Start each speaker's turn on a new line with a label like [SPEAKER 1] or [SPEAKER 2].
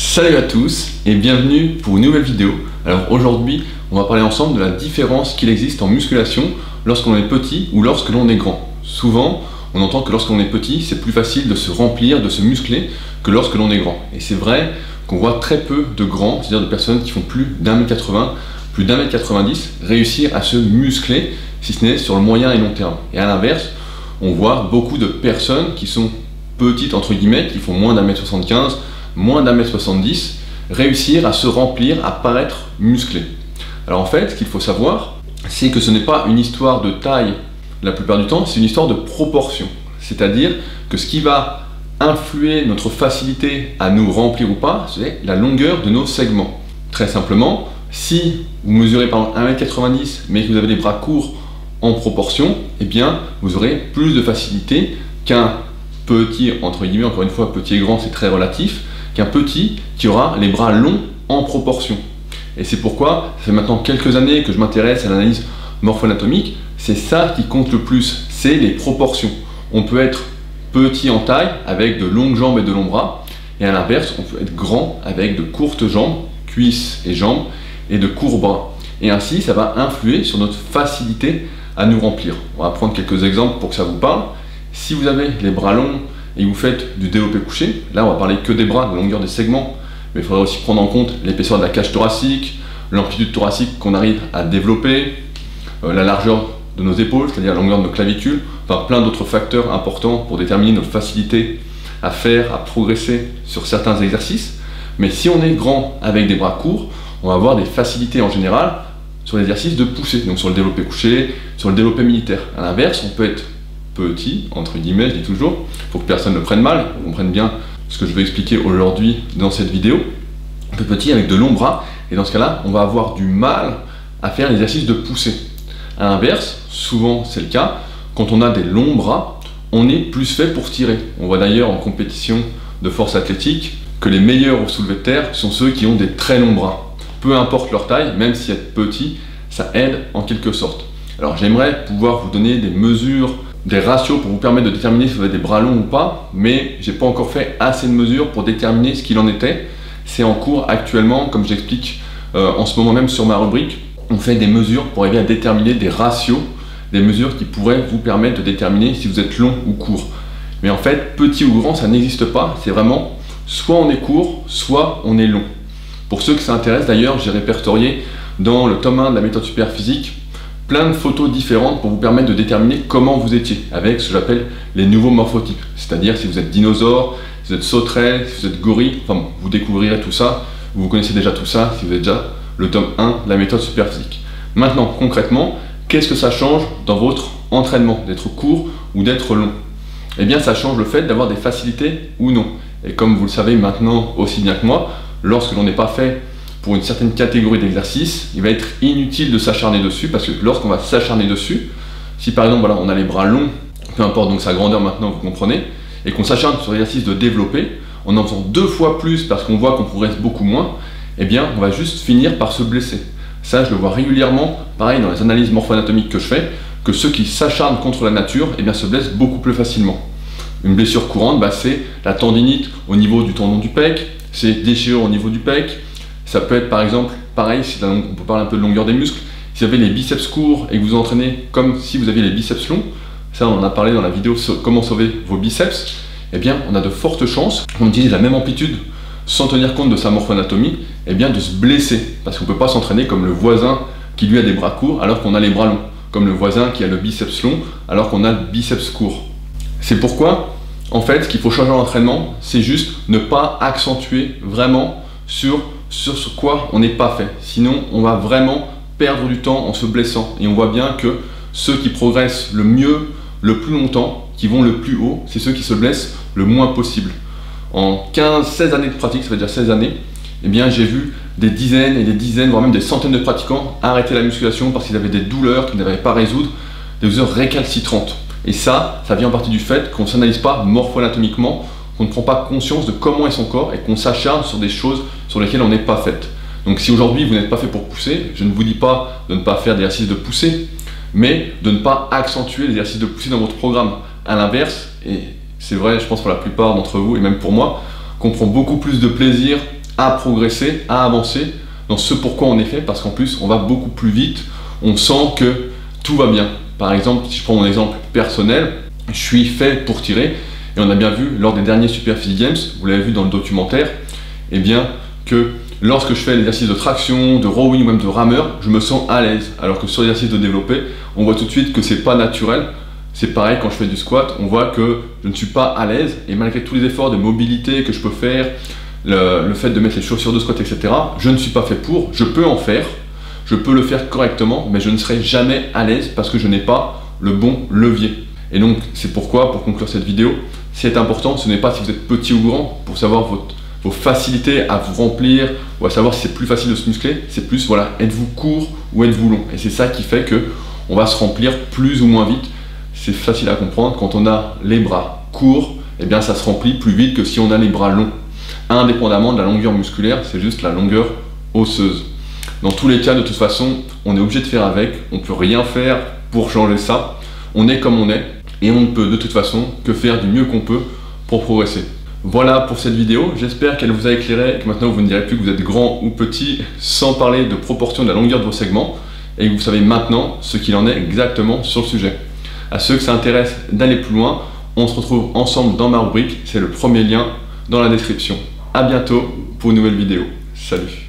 [SPEAKER 1] Salut à tous et bienvenue pour une nouvelle vidéo. Alors aujourd'hui, on va parler ensemble de la différence qu'il existe en musculation lorsqu'on est petit ou lorsque l'on est grand. Souvent, on entend que lorsqu'on est petit, c'est plus facile de se remplir, de se muscler que lorsque l'on est grand. Et c'est vrai qu'on voit très peu de grands, c'est-à-dire de personnes qui font plus d'1m80, plus d'1m90, réussir à se muscler, si ce n'est sur le moyen et long terme. Et à l'inverse, on voit beaucoup de personnes qui sont petites, entre guillemets, qui font moins d'1m75, moins d'1m70, réussir à se remplir, à paraître musclé. Alors en fait, ce qu'il faut savoir, c'est que ce n'est pas une histoire de taille la plupart du temps, c'est une histoire de proportion. C'est-à-dire que ce qui va influer notre facilité à nous remplir ou pas, c'est la longueur de nos segments. Très simplement, si vous mesurez par exemple 1m90 mais que vous avez des bras courts en proportion, eh bien vous aurez plus de facilité qu'un petit, entre guillemets, encore une fois, petit et grand c'est très relatif, qu'un petit qui aura les bras longs en proportion. Et c'est pourquoi, ça fait maintenant quelques années que je m'intéresse à l'analyse morpho-anatomique, c'est ça qui compte le plus, c'est les proportions. On peut être petit en taille avec de longues jambes et de longs bras, et à l'inverse, on peut être grand avec de courtes jambes, cuisses et jambes, et de courts bras. Et ainsi, ça va influer sur notre facilité à nous remplir. On va prendre quelques exemples pour que ça vous parle. Si vous avez les bras longs et vous faites du développé couché, là on va parler que des bras, de la longueur des segments, mais il faudrait aussi prendre en compte l'épaisseur de la cage thoracique, l'amplitude thoracique qu'on arrive à développer, la largeur de nos épaules, c'est-à-dire la longueur de nos clavicules, enfin plein d'autres facteurs importants pour déterminer notre facilité à faire, à progresser sur certains exercices. Mais si on est grand avec des bras courts, on va avoir des facilités en général sur l'exercice de poussée, donc sur le développé couché, sur le développé militaire. À l'inverse, on peut être petit, entre guillemets, je dis toujours, pour que personne ne prenne mal, qu'on comprenne bien ce que je vais expliquer aujourd'hui dans cette vidéo. Un peu petit avec de longs bras, et dans ce cas-là, on va avoir du mal à faire l'exercice de poussée. À l'inverse, souvent c'est le cas, quand on a des longs bras, on est plus fait pour tirer. On voit d'ailleurs en compétition de force athlétique que les meilleurs au soulevé de terre sont ceux qui ont des très longs bras. Peu importe leur taille, même si être petit, ça aide en quelque sorte. Alors j'aimerais pouvoir vous donner des mesures, des ratios pour vous permettre de déterminer si vous avez des bras longs ou pas, mais j'ai pas encore fait assez de mesures pour déterminer ce qu'il en était. C'est en cours actuellement, comme j'explique en ce moment même sur ma rubrique. On fait des mesures pour arriver à déterminer des ratios, des mesures qui pourraient vous permettre de déterminer si vous êtes long ou court. Mais en fait, petit ou grand, ça n'existe pas, c'est vraiment soit on est court, soit on est long. Pour ceux que ça intéresse d'ailleurs, j'ai répertorié dans le tome 1 de la méthode Superphysique plein de photos différentes pour vous permettre de déterminer comment vous étiez, avec ce que j'appelle les nouveaux morphotypes. C'est-à-dire si vous êtes dinosaure, si vous êtes sauterelle, si vous êtes gorille, enfin vous découvrirez tout ça, vous connaissez déjà tout ça si vous êtes déjà le tome 1 de la méthode Superphysique. Maintenant, concrètement, qu'est-ce que ça change dans votre entraînement, d'être court ou d'être long? Eh bien, ça change le fait d'avoir des facilités ou non. Et comme vous le savez maintenant aussi bien que moi, lorsque l'on n'est pas fait pour une certaine catégorie d'exercices, il va être inutile de s'acharner dessus, parce que lorsqu'on va s'acharner dessus, si par exemple voilà, on a les bras longs, peu importe donc sa grandeur maintenant, vous comprenez, et qu'on s'acharne sur l'exercice de développer, en faisant 2 fois plus parce qu'on voit qu'on progresse beaucoup moins, eh bien on va juste finir par se blesser. Ça je le vois régulièrement, pareil dans les analyses morpho-anatomiques que je fais, que ceux qui s'acharnent contre la nature eh bien, se blessent beaucoup plus facilement. Une blessure courante, c'est la tendinite au niveau du tendon du pec, c'est déchirure au niveau du pec. Ça peut être par exemple, pareil, on peut parler un peu de longueur des muscles, si vous avez les biceps courts et que vous entraînez comme si vous aviez les biceps longs, ça on en a parlé dans la vidéo sur comment sauver vos biceps, eh bien on a de fortes chances, on utilise la même amplitude sans tenir compte de sa morpho-anatomie, eh bien de se blesser, parce qu'on ne peut pas s'entraîner comme le voisin qui lui a des bras courts alors qu'on a les bras longs, comme le voisin qui a le biceps long alors qu'on a le biceps court. C'est pourquoi, en fait, ce qu'il faut changer en entraînement, c'est juste ne pas accentuer vraiment sur ce quoi on n'est pas fait. Sinon, on va vraiment perdre du temps en se blessant. Et on voit bien que ceux qui progressent le mieux, le plus longtemps, qui vont le plus haut, c'est ceux qui se blessent le moins possible. En 15-16 années de pratique, ça veut dire 16 années, eh bien j'ai vu des dizaines et des dizaines, voire même des centaines de pratiquants arrêter la musculation parce qu'ils avaient des douleurs qu'ils n'avaient pas à résoudre, des douleurs récalcitrantes. Et ça vient en partie du fait qu'on ne s'analyse pas morpho-anatomiquement, qu'on ne prend pas conscience de comment est son corps et qu'on s'acharne sur des choses sur lesquelles on n'est pas fait. Donc si aujourd'hui vous n'êtes pas fait pour pousser, je ne vous dis pas de ne pas faire d'exercice de poussée, mais de ne pas accentuer l'exercice de poussée dans votre programme. À l'inverse, et c'est vrai je pense pour la plupart d'entre vous et même pour moi, qu'on prend beaucoup plus de plaisir à progresser, à avancer dans ce pourquoi on est fait, parce qu'en plus on va beaucoup plus vite, on sent que tout va bien. Par exemple, si je prends mon exemple personnel, je suis fait pour tirer, et on a bien vu lors des derniers Super Physique Games, vous l'avez vu dans le documentaire, eh bien que lorsque je fais l'exercice de traction, de rowing ou même de rameur, je me sens à l'aise, alors que sur l'exercice de développé, on voit tout de suite que c'est pas naturel. C'est pareil quand je fais du squat, on voit que je ne suis pas à l'aise, et malgré tous les efforts de mobilité que je peux faire, le fait de mettre les chaussures de squat, etc., je ne suis pas fait pour, je peux en faire, je peux le faire correctement, mais je ne serai jamais à l'aise parce que je n'ai pas le bon levier. Et donc c'est pourquoi, pour conclure cette vidéo, c'est important, ce n'est pas si vous êtes petit ou grand, pour savoir vos facilités à vous remplir, ou à savoir si c'est plus facile de se muscler, c'est plus, voilà, êtes-vous court ou êtes-vous long. Et c'est ça qui fait que on va se remplir plus ou moins vite. C'est facile à comprendre, quand on a les bras courts, eh bien ça se remplit plus vite que si on a les bras longs. Indépendamment de la longueur musculaire, c'est juste la longueur osseuse. Dans tous les cas, de toute façon, on est obligé de faire avec, on ne peut rien faire pour changer ça. On est comme on est, et on ne peut de toute façon que faire du mieux qu'on peut pour progresser. Voilà pour cette vidéo, j'espère qu'elle vous a éclairé et que maintenant vous ne direz plus que vous êtes grand ou petit, sans parler de proportion de la longueur de vos segments, et que vous savez maintenant ce qu'il en est exactement sur le sujet. À ceux que ça intéresse d'aller plus loin, on se retrouve ensemble dans ma rubrique, c'est le premier lien dans la description. A bientôt pour une nouvelle vidéo. Salut!